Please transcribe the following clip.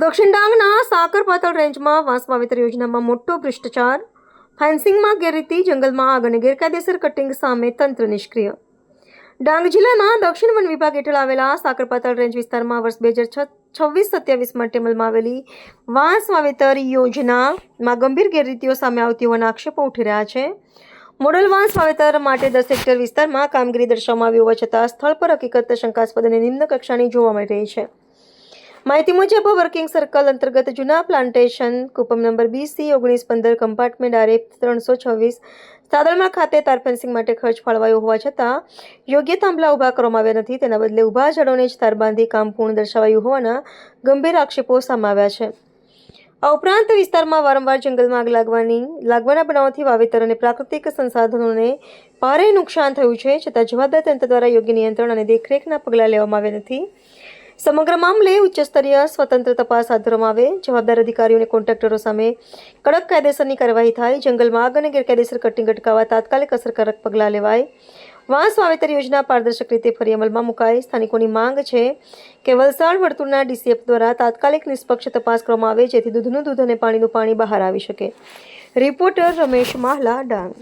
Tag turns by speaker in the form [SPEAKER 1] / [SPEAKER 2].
[SPEAKER 1] દક્ષિણ ડાંગના સાકરપાતળ રેન્જમાં વાંસ વાવેતર યોજનામાં મોટો ભ્રષ્ટાચાર, ફેન્સિંગમાં ગેરરીતિ, જંગલમાં આગ અને ગેરકાયદેસર કટિંગ સામે તંત્ર નિષ્ક્રિય. ડાંગ જિલ્લાના દક્ષિણ વન વિભાગ હેઠળ આવેલા સાકરપાતળ રેન્જ વિસ્તારમાં વર્ષ 2026-27 માટે અમલમાં આવેલી વાંસ વાવેતર યોજનામાં ગંભીર ગેરરીતિઓ સામે આવતી હોવાના આક્ષેપો ઉઠી રહ્યા છે. મોડલ વાંસ વાવેતર માટે 10 હેક્ટર વિસ્તારમાં કામગીરી દર્શાવવામાં આવી હોવા છતાં સ્થળ પર હકીકત શંકાસ્પદ અને નિમ્ન કક્ષાની જોવા મળી રહી છે. માહિતી મુજબ વર્કિંગ સર્કલ અંતર્ગત જૂના પ્લાન્ટેશન કુપમ નંબર BC 1915 કમ્પાર્ટમેન્ટ RF 326 સાદલમાં ખાતે તાર ફેન્સિંગ માટે ખર્ચ ફાળવાયો હોવા છતાં યોગ્ય થાંભલા ઊભા કરવામાં આવ્યા નથી. તેના બદલે ઊભા ઝાડોને જ તાર બાંધી કામ પૂર્ણ દર્શાવાયું હોવાના ગંભીર આક્ષેપો સામે આવ્યા છે. આ ઉપરાંત વિસ્તારમાં વારંવાર જંગલમાં આગ લાગવાના બનાવોથી વાવેતર અને પ્રાકૃતિક સંસાધનોને ભારે નુકસાન થયું છે, છતાં જવાબદાર તંત્ર દ્વારા યોગ્ય નિયંત્રણ અને દેખરેખના પગલાં લેવામાં આવ્યા નથી. સમગ્ર મામલે ઉચ્ચસ્તરીય સ્વતંત્ર તપાસ હાથ ધરવામાં આવે, જવાબદાર અધિકારીઓ અને કોન્ટ્રાક્ટરો સામે કડક કાયદેસરની કાર્યવાહી થાય, જંગલમાં આગ અને ગેરકાયદેસર કટિંગ અટકાવવા તાત્કાલિક અસરકારક પગલાં લેવાય, વાંસ વાવેતર યોજના પારદર્શક રીતે ફરી અમલમાં મુકાય. સ્થાનિકોની માંગ છે કે વલસાડ વર્તુળના DCF દ્વારા તાત્કાલિક નિષ્પક્ષ તપાસ કરવામાં આવે, જેથી દૂધનું દૂધ અને પાણીનું પાણી બહાર આવી શકે. રિપોર્ટર રમેશ માહલા, ડાંગ.